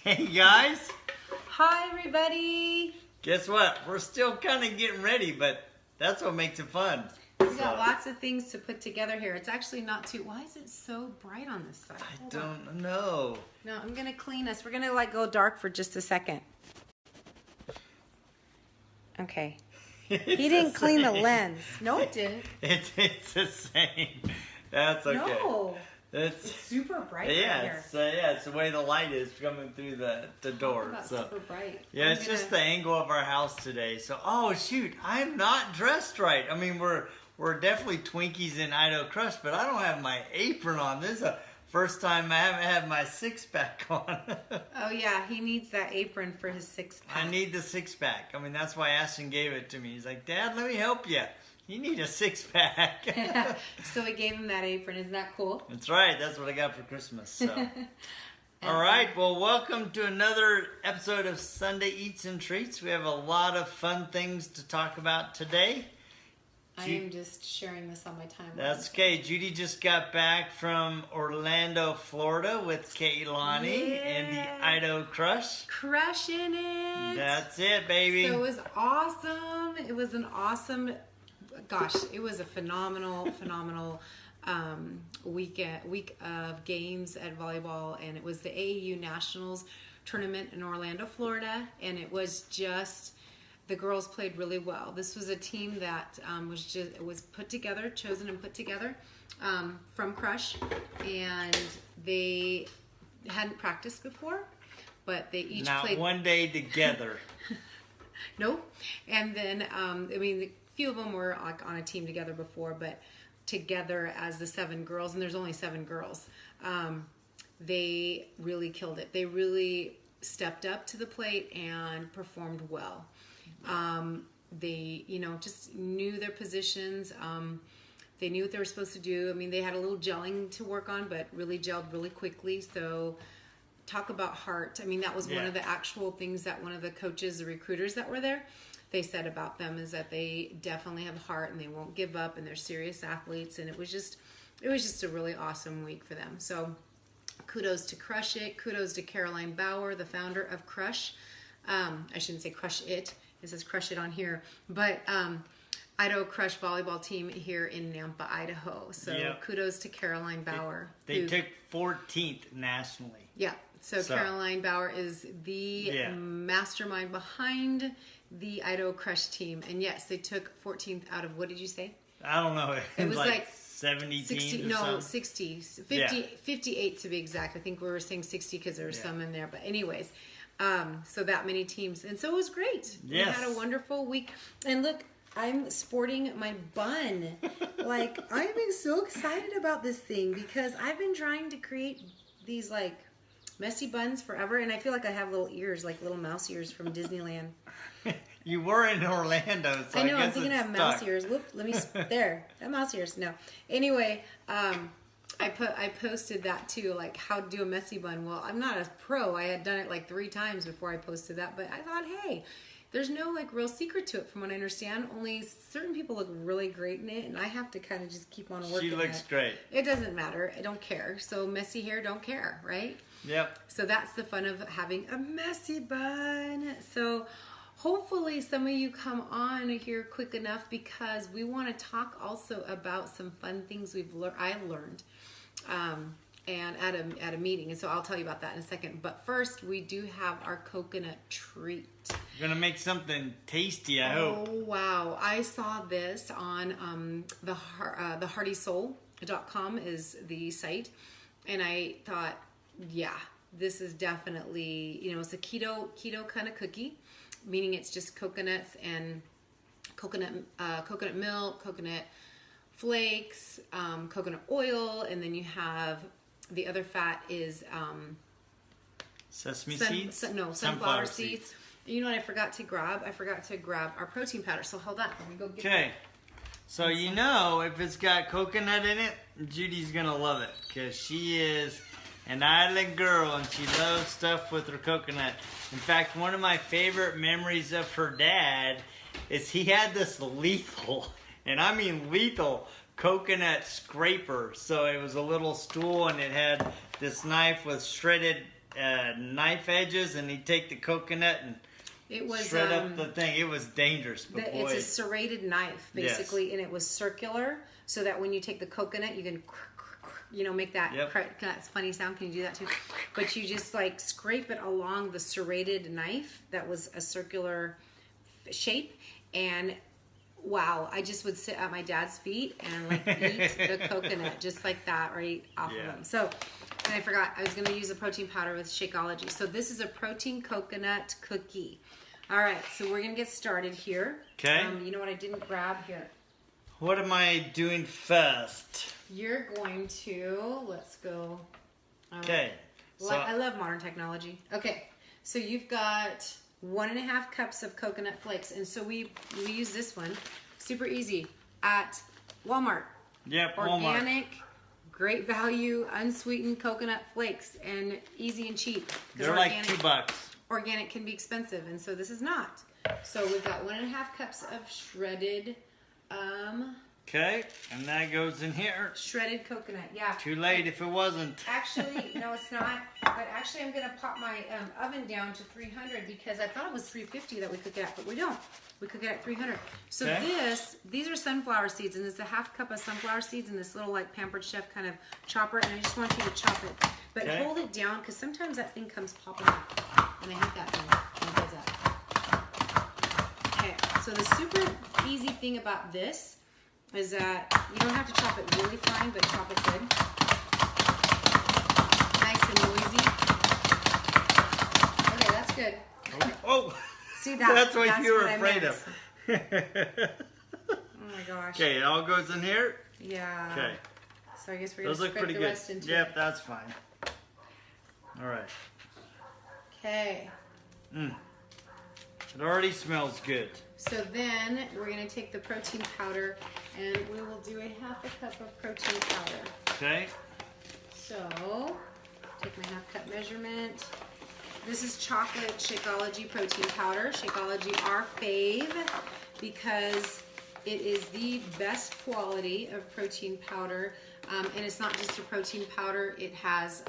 Hey guys! Hi everybody! Guess what? We're still kind of getting ready, but that's what makes it fun. We got lots of things to put together here. It's actually not too... Why is it so bright on this side? I don't know. No, I'm going to clean us. We're going to go dark for just a second. Okay. He didn't clean the lens. No, it didn't. It's the same. That's okay. No. It's super bright here. It's the way the light is coming through the door. Super bright. Yeah, it's just the angle of our house today. So, oh shoot, I'm not dressed right. I mean, we're definitely Twinkies in Idaho Crush, but I don't have my apron on. This is the first time I haven't had my six-pack on. Oh yeah, he needs that apron for his six-pack. I need the six-pack. I mean, that's why Ashton gave it to me. He's like, Dad, let me help you. You need a six-pack. So we gave him that apron. Isn't that cool? That's right. That's what I got for Christmas. So. All right. Well, welcome to another episode of Sunday Eats and Treats. We have a lot of fun things to talk about today. I am just sharing this on my timeline. That's okay. Judy just got back from Orlando, Florida with Kaylani and the Idaho Crush. Crushing it. That's it, baby. So it was awesome. It was an awesome... Gosh, it was a phenomenal week of games at volleyball, and it was the AAU Nationals tournament in Orlando, Florida, and it was just the girls played really well. This was a team that was put together, chosen and put together from Crush, and they hadn't practiced before, but they each played one day together. Nope. And then few of them were like on a team together before, but together as the 7 girls, and there's only 7 girls, they really killed it. They really stepped up to the plate and performed well. They, just knew their positions. They knew what they were supposed to do. I mean, they had a little gelling to work on, but really gelled really quickly. So talk about heart. I mean, that was one of the actual things that one of the coaches, the recruiters that were there, they said about them is that they definitely have heart and they won't give up and they're serious athletes, and it was just a really awesome week for them. So kudos to Crush It. Kudos to Caroline Bauer, the founder of Crush. I shouldn't say Crush It. It says Crush It on here. But Idaho Crush volleyball team here in Nampa, Idaho. So kudos to Caroline Bauer. They took 14th nationally. Yeah. So Caroline Bauer is the mastermind behind the Idaho Crush team. And yes, they took 14th out of, what did you say? I don't know. It was like 70 60, teams. No, 60. 58 to be exact. I think we were saying 60 because there were some in there. But anyways, so that many teams. And so it was great. Yes. We had a wonderful week. And look, I'm sporting my bun. Like, I'm so excited about this thing because I've been trying to create these like messy buns forever, and I feel like I have little ears, like little mouse ears from Disneyland. You were in Orlando, so I know. I'm guess thinking I have mouse ears. Whoop, let me there. That mouse ears. No. Anyway, I posted that too, like how to do a messy bun. Well, I'm not a pro. I had done it like 3 times before I posted that, but I thought, hey, there's no like real secret to it from what I understand. Only certain people look really great in it, and I have to kind of just keep on working. She looks great. It doesn't matter. I don't care. So messy hair, don't care, right? Yep. So that's the fun of having a messy bun. So hopefully some of you come on here quick enough because we want to talk also about some fun things I've learned. And at a meeting, and so I'll tell you about that in a second. But first, we do have our coconut treat. You're gonna make something tasty, I hope. Oh wow! I saw this on the HeartySoul.com is the site, and I thought, yeah, this is definitely it's a keto kind of cookie, meaning it's just coconuts and coconut milk, coconut flakes, coconut oil, and then you have the other fat is sesame seeds? Sunflower seeds. You know what I forgot to grab? I forgot to grab our protein powder. So hold on. Let me go get it. Okay. So if it's got coconut in it, Judy's going to love it because she is an island girl and she loves stuff with her coconut. In fact, one of my favorite memories of her dad is he had this lethal, and I mean lethal, coconut scraper. So it was a little stool and it had this knife with shredded knife edges, and he'd take the coconut and shred up the thing. It was dangerous, but boy. It's a serrated knife, basically, and it was circular, so that when you take the coconut, you can, make that. Yep. That's a funny sound. Can you do that too? But you just like scrape it along the serrated knife that was a circular shape, and wow, I just would sit at my dad's feet and like eat the coconut just like that right off of them. So, and I forgot, I was going to use a protein powder with Shakeology. So this is a protein coconut cookie. All right, so we're going to get started here. Okay. You know what I didn't grab here? What am I doing first? You're going to, let's go. Okay. I love modern technology. Okay, so you've got 1.5 cups of coconut flakes, and so we use this one, super easy, at Walmart. Yep, Organic, great value, unsweetened coconut flakes, and easy and cheap. They're like $2. Organic can be expensive, and so this is not. So we've got 1.5 cups of shredded. Okay, and that goes in here. Shredded coconut, yeah. Too late if it wasn't. Actually, no, it's not. But actually, I'm gonna pop my oven down to 300 because I thought it was 350 that we cook it at, but we don't. We cook it at 300. So these are sunflower seeds, and there's a 1/2 cup of sunflower seeds in this little like Pampered Chef kind of chopper, and I just want you to chop it, but hold it down because sometimes that thing comes popping up, and I hate that thing when it does that. Okay, so the super easy thing about this is that you don't have to chop it really fine, but chop it good. Nice and noisy. Okay, that's good. Oh! See that? That's what you were afraid of. Oh my gosh. Okay, it all goes in here? Yeah. Okay. So I guess we're going to spread the rest into Yep, that's fine. All right. Okay. It already smells good. So then we're going to take the protein powder and we will do a 1/2 cup of protein powder. Okay. So take my 1/2 cup measurement. This is Chocolate Shakeology protein powder. Shakeology, our fave, because it is the best quality of protein powder. And it's not just a protein powder, it has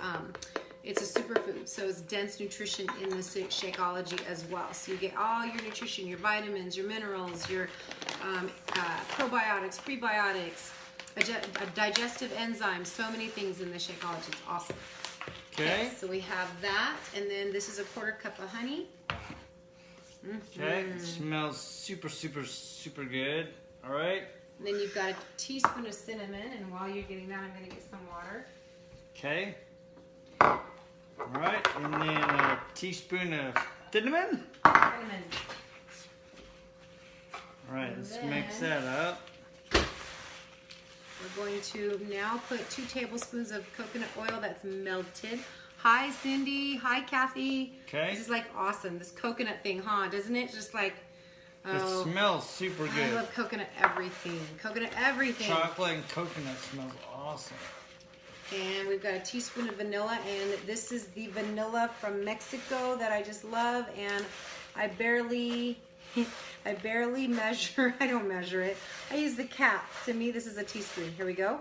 it's a superfood, so it's dense nutrition in the Shakeology as well. So you get all your nutrition, your vitamins, your minerals, your probiotics, prebiotics, digestive enzymes, so many things in the Shakeology. It's awesome. Okay. So we have that, and then this is a 1/4 cup of honey. Okay, it smells super, super, super good. All right. And then you've got a teaspoon of cinnamon, and while you're getting that, I'm going to get some water. Okay. All right, and then a teaspoon of cinnamon. All right, let's mix that up. We're going to now put 2 tablespoons of coconut oil that's melted. Hi, Cindy. Hi, Kathy. Okay. This is like awesome. This coconut thing, huh? Doesn't it? Just like, it smells super good. I love coconut everything. Coconut everything. Chocolate and coconut smells awesome. And we've got a teaspoon of vanilla, and this is the vanilla from Mexico that I just love, and I barely measure. I don't measure it. I use the cap. To me, this is a teaspoon. Here we go.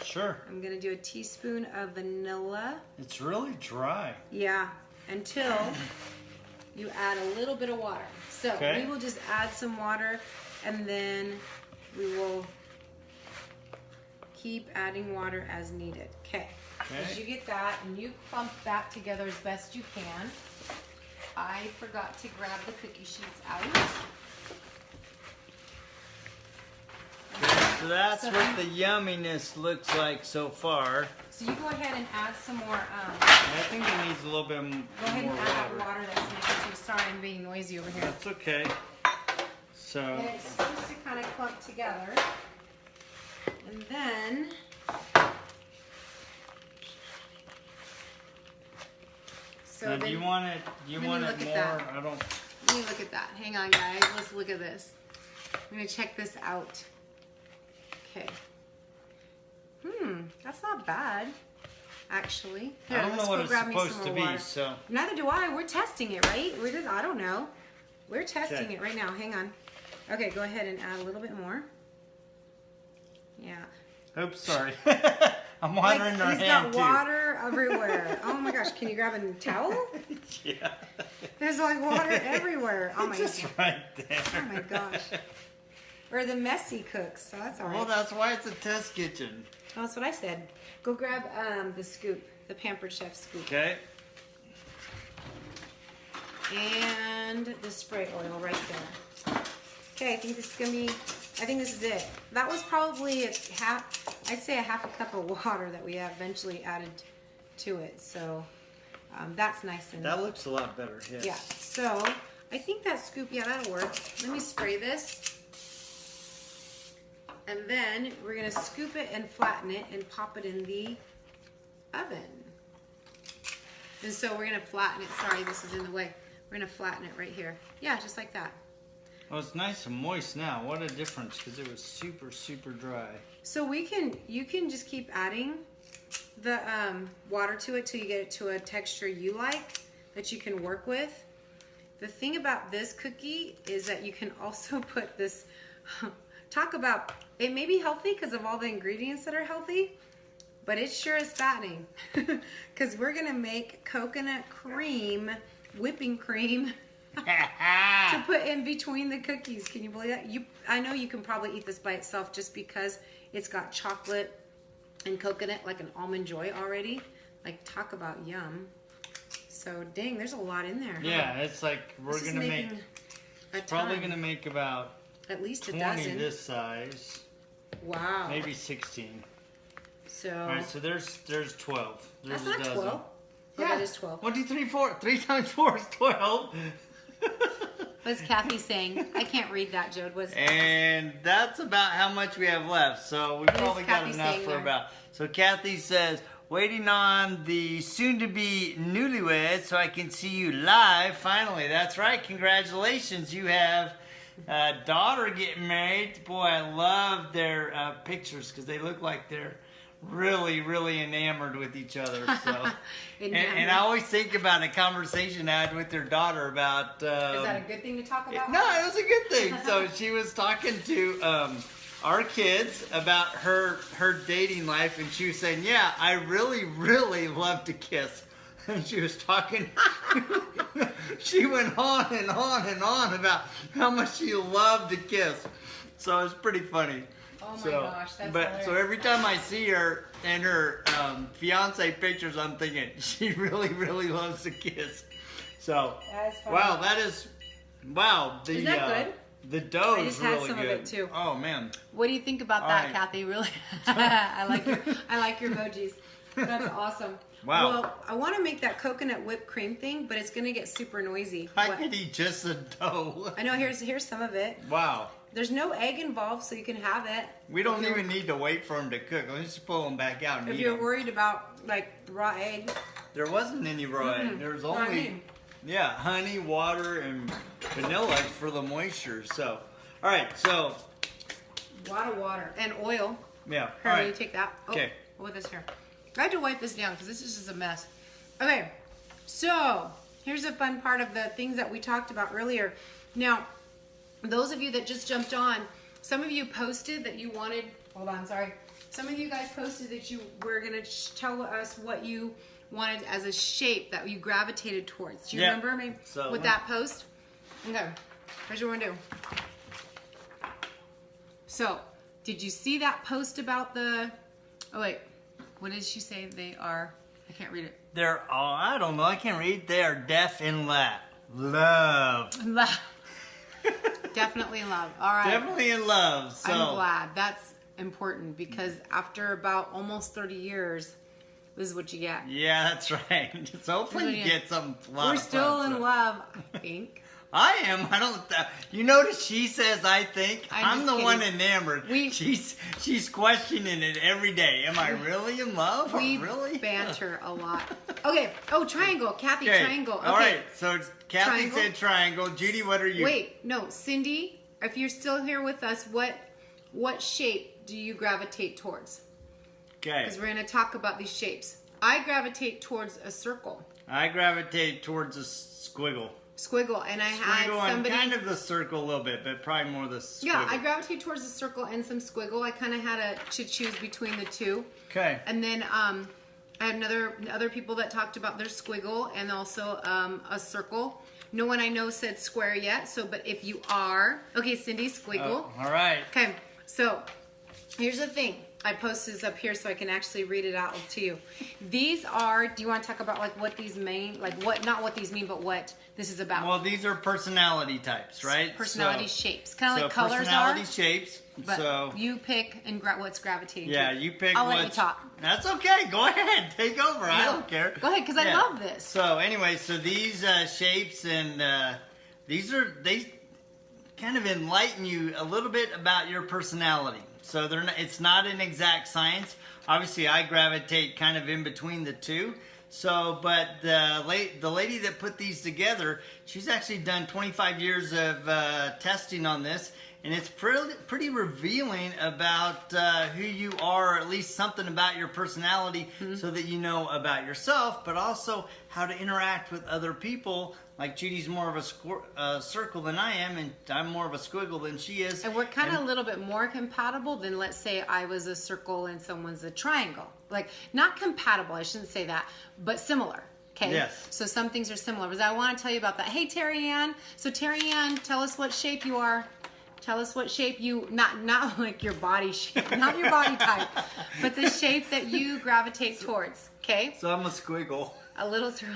Sure. I'm going to do a teaspoon of vanilla. It's really dry. Yeah, until you add a little bit of water. So we will just add some water, and then we will keep adding water as needed. Okay. As you get that, and you clump that together as best you can. I forgot to grab the cookie sheets out. So that's what the yumminess looks like so far. So you go ahead and add some more. I think it needs a little bit more Go ahead and add that water that's making too. Sorry, I'm being noisy over here. That's okay. So. And it's supposed to kind of clump together. And then. So now, do you want it? Do you want it more? I don't. Let me look at that. Hang on, guys. Let's look at this. I'm gonna check this out. Okay. That's not bad, actually. Here, I don't know what it's supposed to be, water. so. Neither do I. We're testing it, right? I don't know. We're testing it right now. Hang on. Okay, go ahead and add a little bit more. Yeah. Oops, sorry. I'm watering her He's hand got water everywhere. Oh my gosh, can you grab a towel? Yeah. There's like water everywhere. Oh my Just gosh. right there. Oh my gosh. We're the messy cooks, so that's all right. Well, that's why it's a test kitchen. Oh, that's what I said. Go grab the scoop, the Pampered Chef scoop. Okay. And the spray oil right there. Okay, I think this is gonna be, I think this is it. That was probably I'd say a half a cup of water that we eventually added to it. So that's nice. And That looks a lot better, yes. yeah, so I think that scoop, yeah, that'll work. Let me spray this. And then we're gonna scoop it and flatten it and pop it in the oven. And so we're gonna flatten it. Sorry, this is in the way. We're gonna flatten it right here. Yeah, just like that. Well, it's nice and moist now. What a difference, because it was super, super dry. So you can just keep adding the water to it till you get it to a texture you like, that you can work with. The thing about this cookie is that you can also put this, talk about, it may be healthy because of all the ingredients that are healthy, but it sure is fattening. Because we're gonna make coconut cream, whipping cream, to put in between the cookies. Can you believe that? I know you can probably eat this by itself just because it's got chocolate and coconut, like an almond joy already. Like, talk about yum. So dang, there's a lot in there. Huh? Yeah, it's like we're This is gonna make. a Probably ton. gonna make about At least a 20 dozen. this size, Wow. maybe 16. So All right, so there's 12. There's that's a not dozen. 12. Oh, Yeah, that is 12. 1, 2, 3, 4. 3 times 4 is 12. What's Kathy saying? I can't read that, Jode. Was And that's about how much we have left. So we probably got Kathy enough saying for there? about. So Kathy says, waiting on the soon-to-be newlyweds so I can see you live. Finally, that's right. Congratulations. You have a daughter getting married. Boy, I love their pictures because they look like they're really, really enamored with each other. So, and I always think about a conversation I had with their daughter about. is that a good thing to talk about? No, it was a good thing. So she was talking to our kids about her dating life, and she was saying, "Yeah, I really, really love to kiss." And she was talking. She went on and on and on about how much she loved to kiss. So it was pretty funny. Oh my gosh, that's hilarious. So every time I see her in her fiance pictures, I'm thinking she really, really loves to kiss. So That is funny. wow, wow. Isn't that good? The dough I is just had really some of good. it, too. Oh man. What do you think about All that, right. Kathy? Really, I like your emojis. That's awesome. Wow. Well, I want to make that coconut whipped cream thing, but it's gonna get super noisy. I What- could eat just the dough. I know. Here's some of it. Wow. There's no egg involved, so you can have it. We don't even need to wait for them to cook. Let's just pull them back out and If eat you're them. worried about like raw egg, There wasn't any raw egg. There was only honey, water, and vanilla for the moisture. So, all right. So, a lot of water and oil. yeah. Here, All will you right. take that? Oh, Okay. with this here. I had to wipe this down because this is just a mess. Okay, so here's a fun part of the things that we talked about earlier. Now, those of you that just jumped on, some of you posted that you wanted, hold on, sorry. Some of you guys posted that you were going to tell us what you wanted as a shape that you gravitated towards. Do you remember me with that post? Okay, here's what we're going to do. So, did you see that post about the, oh wait, what did she say they are? I can't read it. They're all, I don't know. I can't read. They are deaf in love. Love. Definitely in love. All right. Definitely in love. So. I'm glad. That's important because after about almost 30 years, this is what you get. Yeah, that's right. So hopefully you get some. We're still in love, I think. I am. I don't. You notice she says I think. I'm the one enamored. She's questioning it every day. Am I really in love? We really banter a lot. Okay. Oh, triangle. Kathy, triangle. Okay. All right. So Kathy Triangle. said triangle. Judy, what are you? Wait. No, Cindy. If you're still here with us, what shape do you gravitate towards? Okay. Because we're going to talk about these shapes. I gravitate towards a circle. I gravitate towards a squiggle. Squiggle, and I had Squiggle and somebody kind of the circle a little bit, but probably more the squiggle. Yeah, I gravitated towards the circle and some squiggle. I kind of had to choose between the two. Okay. And then I had other people that talked about their squiggle and also a circle. No one I know said square yet. So, but if you are, okay, Cindy, squiggle. Oh, all right. Okay, so here's the thing. I posted this up here so I can actually read it out to you. These are, do you want to talk about like what these mean? Like what, not what these mean, but what this is about. Well, these are personality types, right? Personality shapes. Kind of like colors personality are. shapes. But so you pick and what's gravitating to. Yeah, you pick I'll what's... let you talk. That's okay. Go ahead. Take over. I don't care. Go ahead, because I love this. So anyway, so these shapes and they kind of enlighten you a little bit about your personality. So it's not an exact science. Obviously, I gravitate kind of in between the two. So, but the lady that put these together, she's actually done 25 years of testing on this, and it's pretty revealing about who you are, or at least something about your personality, so that you know about yourself, but also how to interact with other people. Like Judy's more of a circle than I am, and I'm more of a squiggle than she is. And we're kind of a little bit more compatible than, let's say, I was a circle and someone's a triangle. Like, not compatible, I shouldn't say that, but similar. Okay? Yes. So some things are similar. But I want to tell you about that. Hey, Terry Ann. So Terry Ann, tell us what shape you are. Tell us what shape you, not like your body shape, not your body type, but the shape that you gravitate towards. Okay? So I'm a squiggle. A little circle.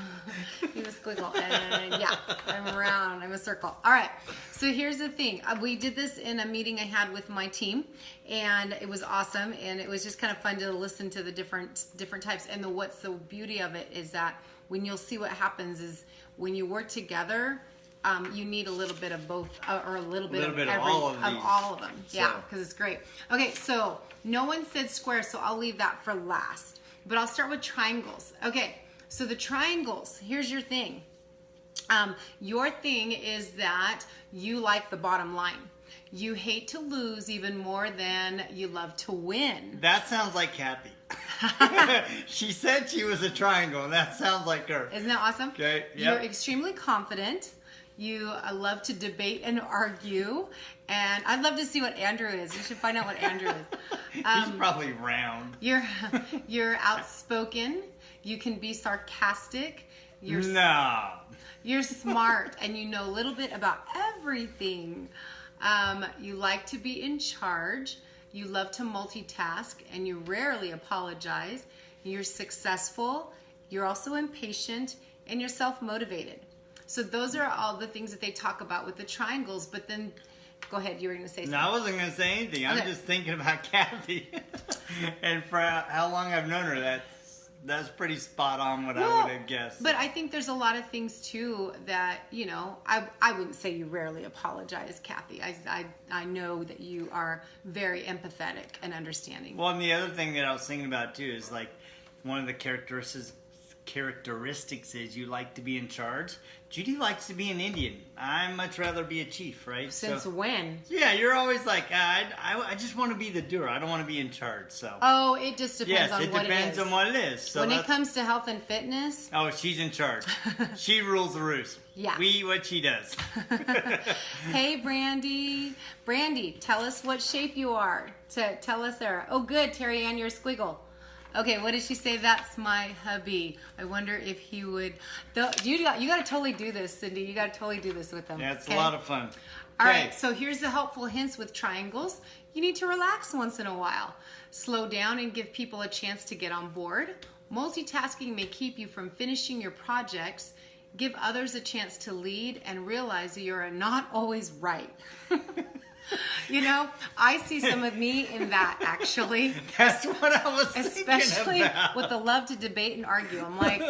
He's a squiggle. And yeah, I'm round. I'm a circle. All right. So here's the thing. We did this in a meeting I had with my team, and it was awesome. And it was just kind of fun to listen to the different types. And what's the beauty of it is that when you'll see what happens is when you work together, you need a little bit of both, or a little bit of all of them. Yeah, because it's great. Okay, so no one said square, so I'll leave that for last. But I'll start with triangles. Okay. So the triangles, here's your thing. Your thing is that you like the bottom line. You hate to lose even more than you love to win. That sounds like Kathy. She said she was a triangle. That sounds like her. Isn't that awesome? Okay. Yep. You're extremely confident. You love to debate and argue. And I'd love to see what Andrew is. You should find out what Andrew is. He's probably round. You're outspoken. You can be sarcastic. You're smart, and you know a little bit about everything. You like to be in charge. You love to multitask, and you rarely apologize. You're successful. You're also impatient, and you're self-motivated. So those are all the things that they talk about with the triangles. But then, go ahead. You were going to say something. No, I wasn't going to say anything. I'm just thinking about Kathy, and for how long I've known her, that's pretty spot on what I would have guessed. But I think there's a lot of things too that, you know, I wouldn't say you rarely apologize, Kathy. I know that you are very empathetic and understanding. Well, and the other thing that I was thinking about too is like one of the characteristics is you like to be in charge. Judy likes to be an Indian. I'd much rather be a chief, right? Since when? Yeah, you're always like, I just want to be the doer. I don't want to be in charge. So. Oh, it just depends on what it is. Yes, it depends on what it is. So when it comes to health and fitness. Oh, she's in charge. She rules the roost. Yeah. We eat what she does. Hey, Brandy. Brandy, tell us what shape you are. Tell us there. Oh, good, Terry Ann, you're a squiggle. Okay, what did she say? That's my hubby. I wonder if he would. You got to totally do this, Cindy. You got to totally do this with them. Yeah, it's a lot of fun. All right, so here's the helpful hints with triangles. You need to relax once in a while. Slow down and give people a chance to get on board. Multitasking may keep you from finishing your projects. Give others a chance to lead and realize that you're not always right. You know, I see some of me in that, actually. That's what I was thinking Especially about. with the love to debate and argue. I'm like,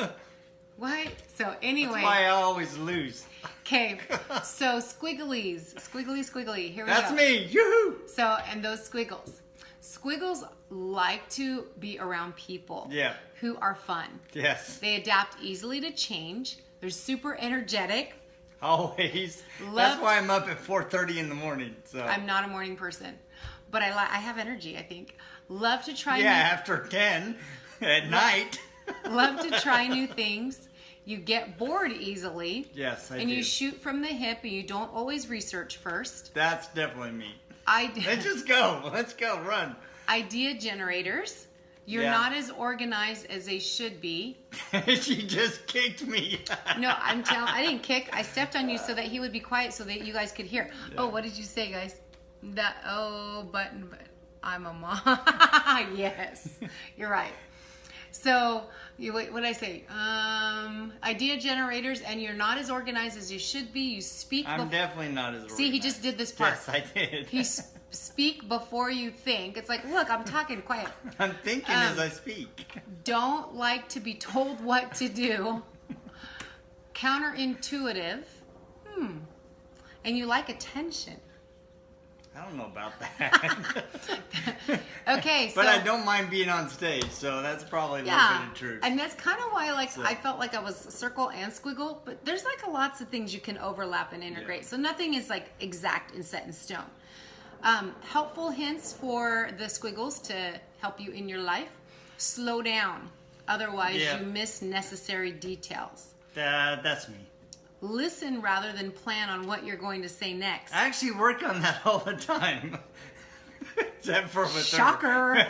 what? So anyway. That's why I always lose. Okay, so squigglies. Squiggly. Here we go. That's me. Yoo-hoo! So, and those squiggles. Squiggles like to be around people who are fun. Yes. They adapt easily to change. They're super energetic. Always. That's why I'm up at 4:30 in the morning. So I'm not a morning person, but I have energy, I think. Love to try after 10 at night. Love to try new things. You get bored easily. Yes, I do. And you shoot from the hip, and you don't always research first. That's definitely me. Let's just go. Let's go. Run. Idea generators. You're not as organized as they should be. She just kicked me. No, I didn't kick. I stepped on you so that he would be quiet so that you guys could hear. Yeah. Oh, what did you say, guys? But I'm a mom. Yes, you're right. So, what did I say? Idea generators, and you're not as organized as you should be. You speak. I'm definitely not as organized. See, he just did this part. Yes, I did. Speak before you think. It's like, look, I'm talking quiet. I'm thinking as I speak. Don't like to be told what to do. Counterintuitive. And you like attention. I don't know about that. Okay, so... But I don't mind being on stage, so that's probably a little bit of truth. And that's kind of why I felt like I was circle and squiggle, but there's like lots of things you can overlap and integrate. Yeah. So nothing is like exact and set in stone. Helpful hints for the squiggles to help you in your life. Slow down. Otherwise, you miss necessary details. That's me. Listen rather than plan on what you're going to say next. I actually work on that all the time. Except for with Shocker.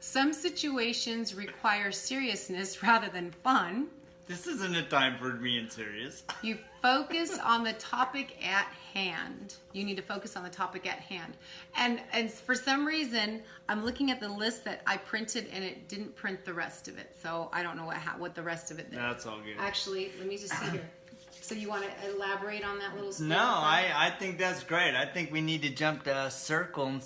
Some situations require seriousness rather than fun. This isn't a time for being serious. You focus on the topic at hand. You need to focus on the topic at hand. And for some reason, I'm looking at the list that I printed and it didn't print the rest of it. So I don't know what the rest of it did. That's all good. Actually, let me just see here. So you want to elaborate on that little story? No, I think that's great. I think we need to jump to a circle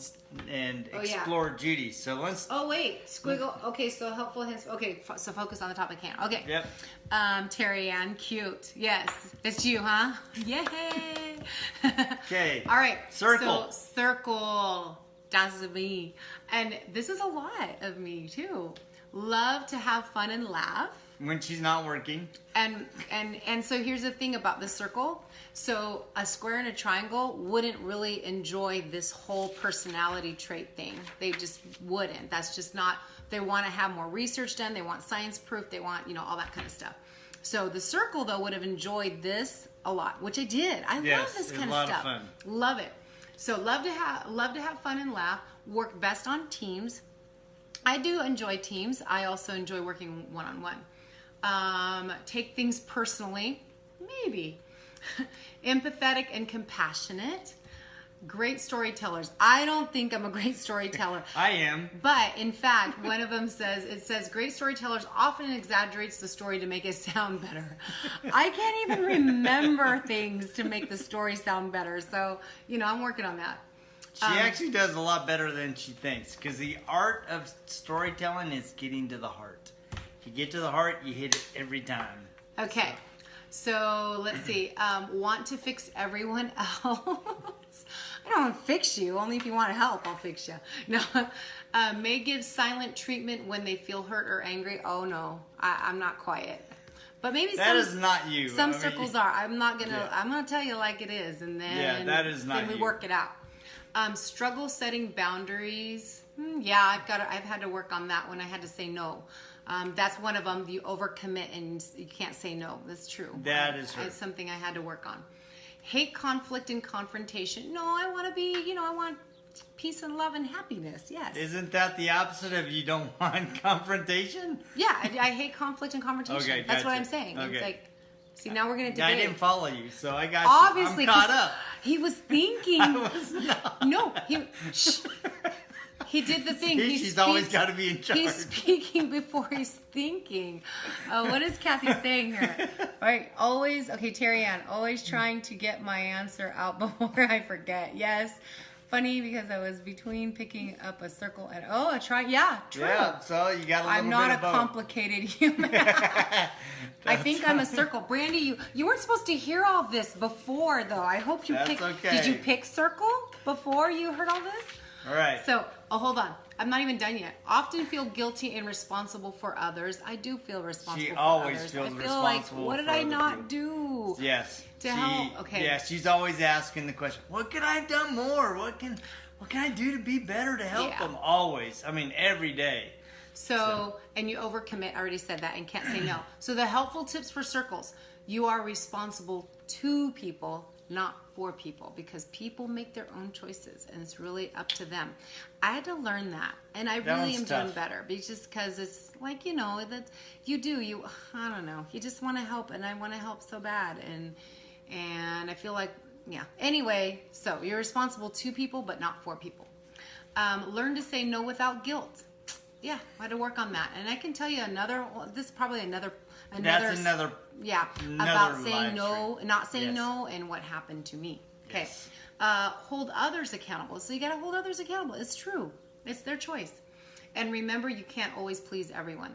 and explore Judy. So let's... Oh, wait. Squiggle. Okay, so helpful hints. Okay, so focus on the topic at hand. Okay. Yep. Terry Ann, cute. Yes. It's you, huh? Yay. Okay. All right. Circle. So, circle. That's me. And this is a lot of me, too. Love to have fun and laugh. When she's not working. And so here's the thing about the circle. So a square and a triangle wouldn't really enjoy this whole personality trait thing. They just wouldn't. That's just not, they want to have more research done. They want science proof. They want, all that kind of stuff. So the circle, though, would have enjoyed this a lot, which I did. I love this kind of stuff. Fun. Love it. So love to have fun and laugh. Work best on teams. I do enjoy teams. I also enjoy working one-on-one. Take things personally, maybe. Empathetic and compassionate. Great storytellers. I don't think I'm a great storyteller. I am. But in fact, one of them says, great storytellers often exaggerates the story to make it sound better. I can't even remember things to make the story sound better. So, I'm working on that. She actually does a lot better than she thinks, because the art of storytelling is getting to the heart. If you get to the heart, you hit it every time. Okay. So let's see. Want to fix everyone else. I don't fix you. Only if you want to help, I'll fix you. No. May give silent treatment when they feel hurt or angry. Oh, no. I'm not quiet. But maybe that is not you. Some circles are. I'm not going to, I'm going to tell you like it is. And then, that is not then we work it out. Struggle setting boundaries. I've had to work on that when I had to say no. That's one of them. You overcommit and you can't say no. That's true. That is true. It's something I had to work on. Hate conflict and confrontation. No, I want to be, I want peace and love and happiness. Yes. Isn't that the opposite of you don't want confrontation? Yeah, I hate conflict and confrontation. Okay, that's what I'm saying. Okay. It's like, see, now we're going to debate. I didn't follow you, so I got Obviously, you. I'm caught up. He was thinking. I was not. No, he did the thing. She's always got to be in charge. He's speaking before he's thinking. What is Kathy saying here? All right, always, Terry Ann, always trying to get my answer out before I forget. Yes. Funny because I was between picking up a circle and a triangle. Yeah, true. Yeah, so you got a little I'm not bit a of both. Complicated human. I think I'm a circle. Brandy, you weren't supposed to hear all this before, though. I hope you picked. Okay. Did you pick circle before you heard all this? All right. So, hold on. I'm not even done yet. Often feel guilty and responsible for others. I do feel responsible for others. She always feels responsible. I feel like, what did I not do? Yes. To help? Okay. Yeah, she's always asking the question, what could I have done more? What can I do to be better to help them? Always. I mean, every day. So, and you overcommit, I already said that, and can't say no. So the helpful tips for circles: you are responsible to people, not for people, because people make their own choices and it's really up to them. I had to learn that, and I really am doing better, because it's like, that I don't know, you just want to help, and I want to help so bad, and I feel like, yeah. Anyway, so you're responsible to people, but not for people. Learn to say no without guilt. Yeah, I had to work on that. And I can tell you this is probably another That's another about saying no, not saying no, and what happened to me. Okay. Yes. Hold others accountable. So you got to hold others accountable. It's true. It's their choice. And remember, you can't always please everyone.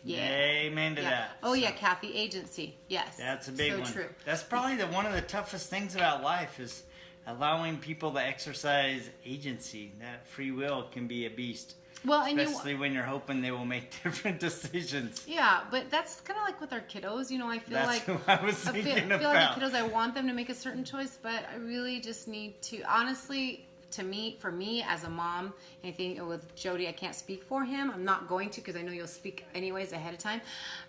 Yeah. Amen to that. Oh, yeah, Kathy, agency. Yes. That's a big one. So true. That's probably one of the toughest things about life is allowing people to exercise agency. That free will can be a beast. Well, and especially when you're hoping they will make different decisions. Yeah, but that's kind of like with our kiddos. I feel that's like who I was thinking I feel like the kiddos, I want them to make a certain choice, but I really just need to, honestly, for me as a mom, and I think with Jody, I can't speak for him. I'm not going to, because I know you'll speak anyways ahead of time.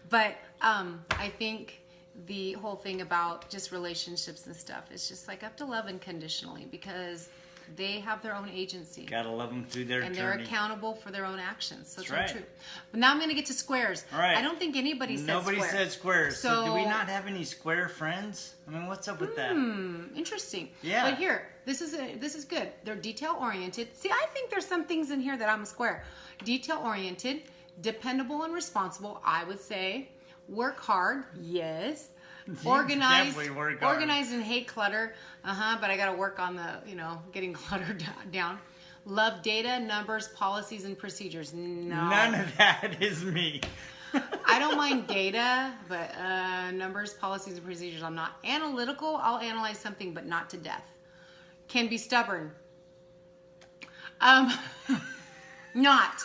But I think the whole thing about just relationships and stuff is just like I have to love unconditionally, because they have their own agency. Gotta love them through their journey. And they're accountable for their own actions. So that's right. True. But now I'm going to get to squares. All right. I don't think nobody said squares. So do we not have any square friends? I mean, what's up with that? Interesting. Yeah. But here, this is good. They're detail oriented. See, I think there's some things in here that I'm a square. Detail oriented, dependable and responsible, I would say. Work hard, yes. Organized and hate clutter. But I got to work on the, getting clutter down. Love data, numbers, policies, and procedures. No. None of that is me. I don't mind data, but numbers, policies, and procedures, I'm not. Analytical, I'll analyze something, but not to death. Can be stubborn. Not.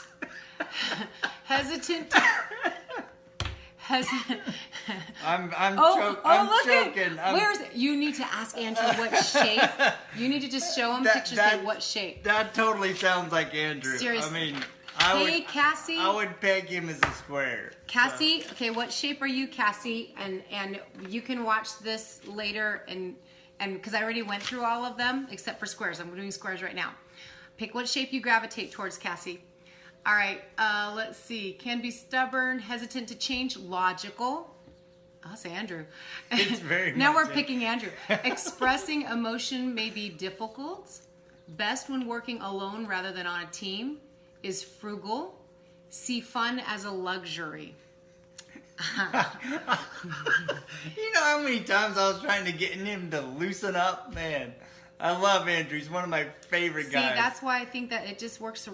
Hesitant. I'm choking. You need to ask Andrew what shape. You need to just show him pictures of what shape. That totally sounds like Andrew. Seriously. I mean, Cassie. I would peg him as a square. Cassie, so. Okay, what shape are you, Cassie? And you can watch this later, and because I already went through all of them except for squares. I'm doing squares right now. Pick what shape you gravitate towards, Cassie. All right, let's see. Can be stubborn, hesitant to change, logical. I'll say Andrew. It's very now we're picking Andrew. Expressing emotion may be difficult. Best when working alone rather than on a team. Is frugal. See fun as a luxury. You know how many times I was trying to get him to loosen up? Man, I love Andrew. He's one of my favorite guys. See, that's why I think that it just works.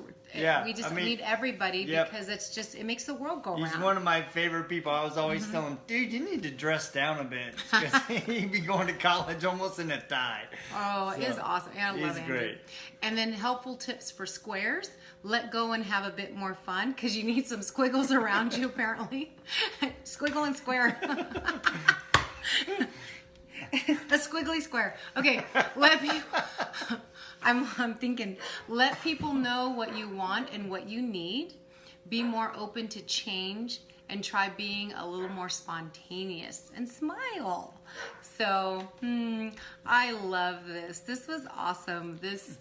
We just need everybody because it makes the world go round. He's one of my favorite people. I was always telling him, dude, you need to dress down a bit. Because he'd be going to college almost in a tie. Oh, so, it's awesome. I love Andrew. Great. And then helpful tips for squares. Let go and have a bit more fun because you need some squiggles around you, apparently. Squiggle and square. A squiggly square. Okay, I'm thinking, let people know what you want and what you need. Be more open to change and try being a little more spontaneous and smile. So, I love this. This was awesome. This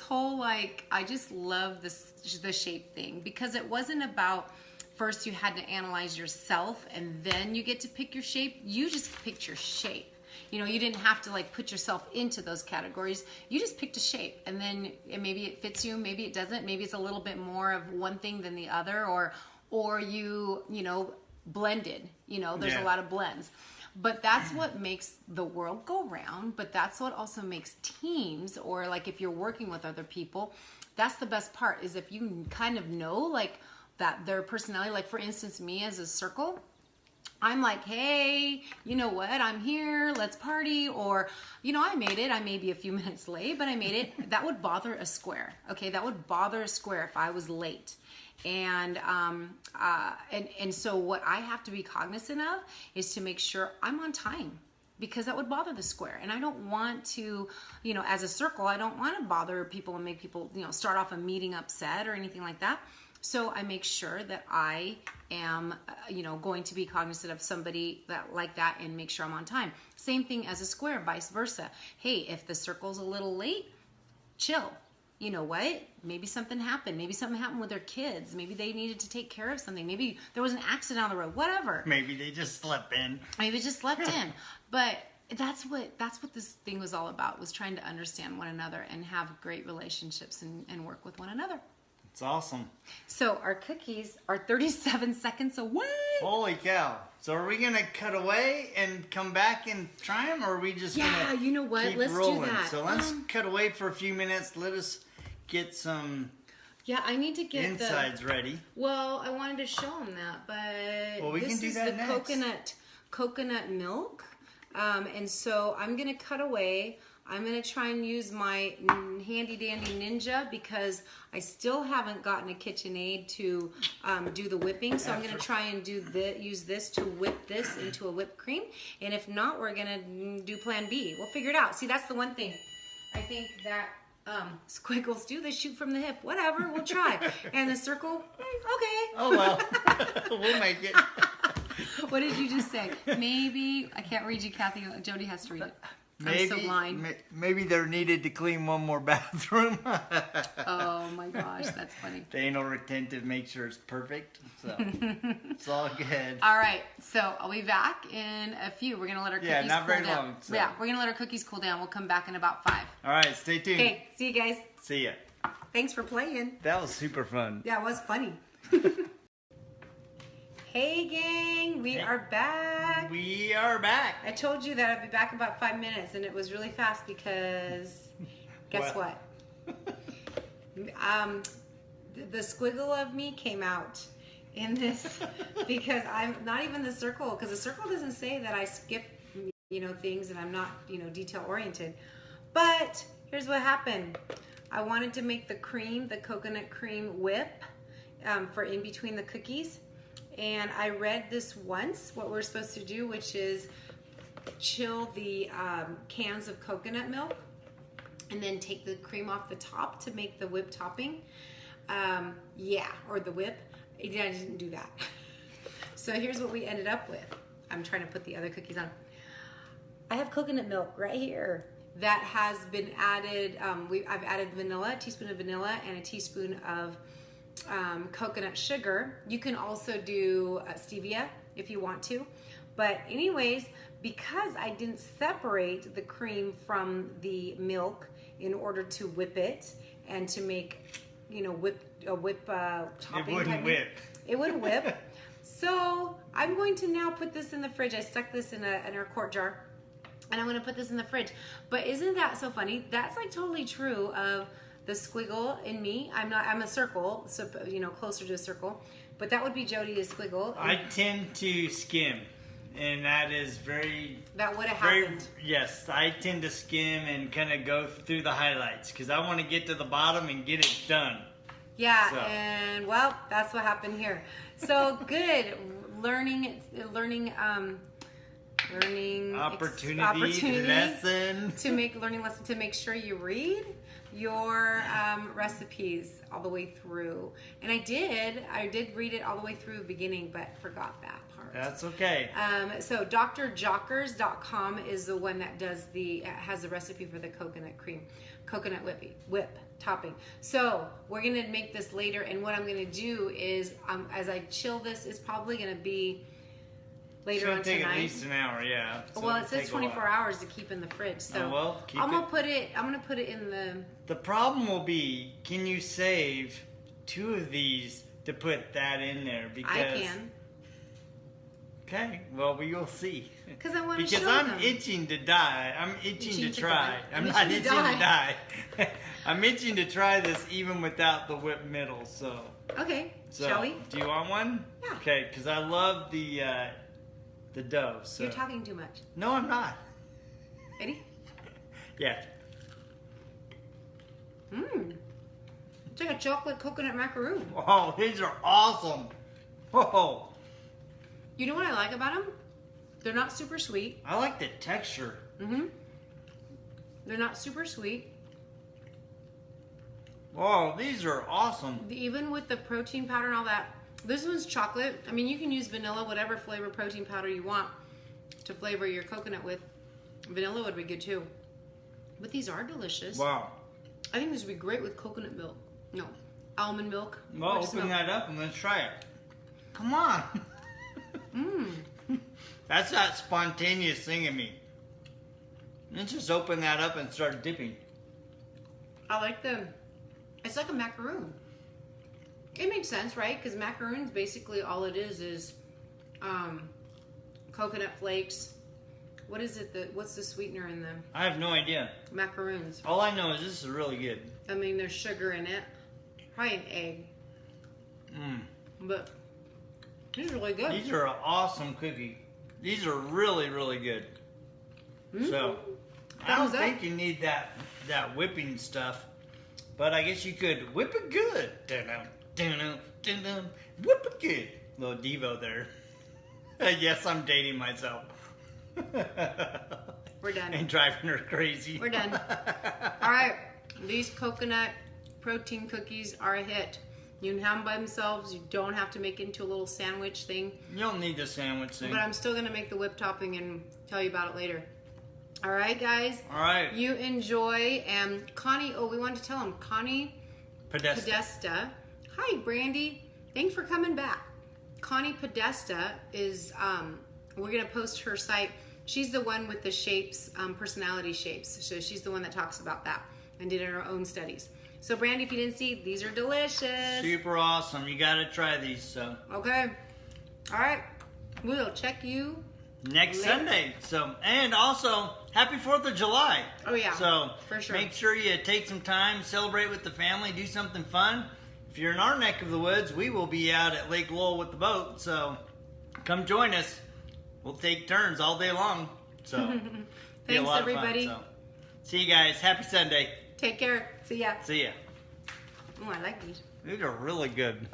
whole, I just love the shape thing because it wasn't about first you had to analyze yourself and then you get to pick your shape. You just picked your shape. You didn't have to put yourself into those categories. You just picked a shape and then maybe it fits you, maybe it doesn't. Maybe it's a little bit more of one thing than the other or you blended. There's a lot of blends. But that's what makes the world go round. But that's what also makes teams, or if you're working with other people, that's the best part is if you kind of know that their personality. For instance, me as a circle, I'm hey, you know what? I'm here. Let's party. Or, I made it. I may be a few minutes late, but I made it. That would bother a square. Okay, that would bother a square if I was late. And so what I have to be cognizant of is to make sure I'm on time because that would bother the square. And I don't want to, as a circle, I don't want to bother people and make people, start off a meeting upset or anything like that. So I make sure that I am, going to be cognizant of somebody like that and make sure I'm on time. Same thing as a square, vice versa. Hey, if the circle's a little late, chill. You know what? Maybe something happened. Maybe something happened with their kids. Maybe they needed to take care of something. Maybe there was an accident on the road. Whatever. Maybe they just slept in. Maybe just slept in. But that's what this thing was all about, was trying to understand one another and have great relationships and work with one another. It's awesome. So our cookies are 37 seconds away. Holy cow. So are we going to cut away and come back and try them, or are we just going to you know what? keep Let's rolling? do that. So let's cut away for a few minutes. Let us get some I need to get insides ready. Well, I wanted to show them that, but we can do that next. This is the coconut milk. And so I'm going to cut away. I'm going to try and use my handy dandy Ninja because I still haven't gotten a KitchenAid to do the whipping. So I'm going to try and use this to whip this into a whipped cream. And if not, we're going to do plan B. We'll figure it out. See, that's the one thing. I think that squiggles do. They shoot from the hip. Whatever, we'll try. And the circle, okay. Oh, well, we'll make it. What did you just say? Maybe, I can't read you, Kathy. Jody has to read it. I'm so blind. Maybe they're needed to clean one more bathroom. Oh my gosh, that's funny. The anal retentive makes sure it's perfect. So it's all good. All right, so I'll be back in a few. We're going to let our cookies cool down. Yeah, not very long. So. Yeah, we're going to let our cookies cool down. We'll come back in about 5. All right, stay tuned. Okay, see you guys. See ya. Thanks for playing. That was super fun. Yeah, it was funny. Hey gang, we are back. We are back. I told you that I'd be back in about 5 minutes, and it was really fast because guess what? The squiggle of me came out in this because I'm not even the circle, because the circle doesn't say that I skip things and I'm not detail oriented. But here's what happened. I wanted to make the coconut cream whip for in between the cookies. And I read this once, what we're supposed to do, which is chill the cans of coconut milk and then take the cream off the top to make the whipped topping. Or the whip. I didn't do that. So here's what we ended up with. I'm trying to put the other cookies on. I have coconut milk right here that has been added. I've added a teaspoon of vanilla and a teaspoon of coconut sugar. You can also do stevia if you want to, but anyways, because I didn't separate the cream from the milk in order to whip it and to make whip topping, it wouldn't whip. It would whip. So I'm going to now put this in the fridge. I stuck this in a quart jar, and I'm going to put this in the fridge. But isn't that so funny? That's like totally true of the squiggle in me. I'm a circle, so closer to a circle. But that would be Jody, a squiggle. I tend to skim, and that is very. That would have happened. Yes, I tend to skim and kind of go through the highlights because I want to get to the bottom and get it done. Yeah, so. And well, that's what happened here. So good learning opportunity lesson to make sure you read your recipes all the way through. And I did read it all the way through the beginning, but forgot that part. That's okay. So drjockers.com is the one that has the recipe for the coconut whip topping. So we're gonna make this later, and what I'm gonna do is as I chill this, is probably gonna be later on tonight. It'll take at least an hour, yeah. So well, it says 24 hours to keep in the fridge, so I'm gonna put it in the. The problem will be, can you save 2 of these to put that in there? Because I can. Okay, well, we will see. Because I want to show them. Because I'm itching to die. I'm itching to try. I'm not itching to die. I'm itching to try this even without the whipped middle. So. Okay. Shall we? Do you want one? Yeah. Okay, because I love the dough. So. You're talking too much. No, I'm not. Ready? Yeah. It's like a chocolate coconut macaroon. Oh, these are awesome. Whoa. You know what I like about them? They're not super sweet. I like the texture. They're not super sweet. Oh, these are awesome. Even with the protein powder and all that. This one's chocolate. I mean, you can use vanilla, whatever flavor protein powder you want to flavor your coconut with. Vanilla would be good too. But these are delicious. Wow. I think this would be great with coconut milk. No, almond milk. Well, open that up and let's try it. Come on. That's that spontaneous thing in me. Let's just open that up and start dipping. I like them. It's like a macaroon. It makes sense, right? Because macaroons, basically all it is coconut flakes. What is it? What's the sweetener in them? I have no idea. Macaroons. All I know is this is really good. I mean, there's sugar in it. Probably an egg. But these are really good. These are an awesome cookie. These are really, really good. So, I don't think you need that whipping stuff, but I guess you could whip it good. Whip it good. Little Devo there. Yes, I'm dating myself. We're done. And driving her crazy. We're done. All right. These coconut protein cookies are a hit. You can have them by themselves. You don't have to make it into a little sandwich thing. You don't need the sandwich thing. But I'm still going to make the whipped topping and tell you about it later. All right, guys. All right. You enjoy. And Connie, we wanted to tell them. Connie Podesta. Hi, Brandy. Thanks for coming back. Connie Podesta is, we're going to post her site. She's the one with the shapes, personality shapes. So she's the one that talks about that and did her own studies. So, Brandy, if you didn't see, these are delicious. Super awesome. You got to try these. So. Okay. All right. We'll check you next later. Sunday. So, and also, happy 4th of July. Oh, yeah. So, for sure. Make sure you take some time, celebrate with the family, do something fun. If you're in our neck of the woods, we will be out at Lake Lowell with the boat. So, come join us. We'll take turns all day long. So, thanks, everybody. Fun, so. See you guys. Happy Sunday. Take care. See ya. See ya. Oh, I like these. These are really good.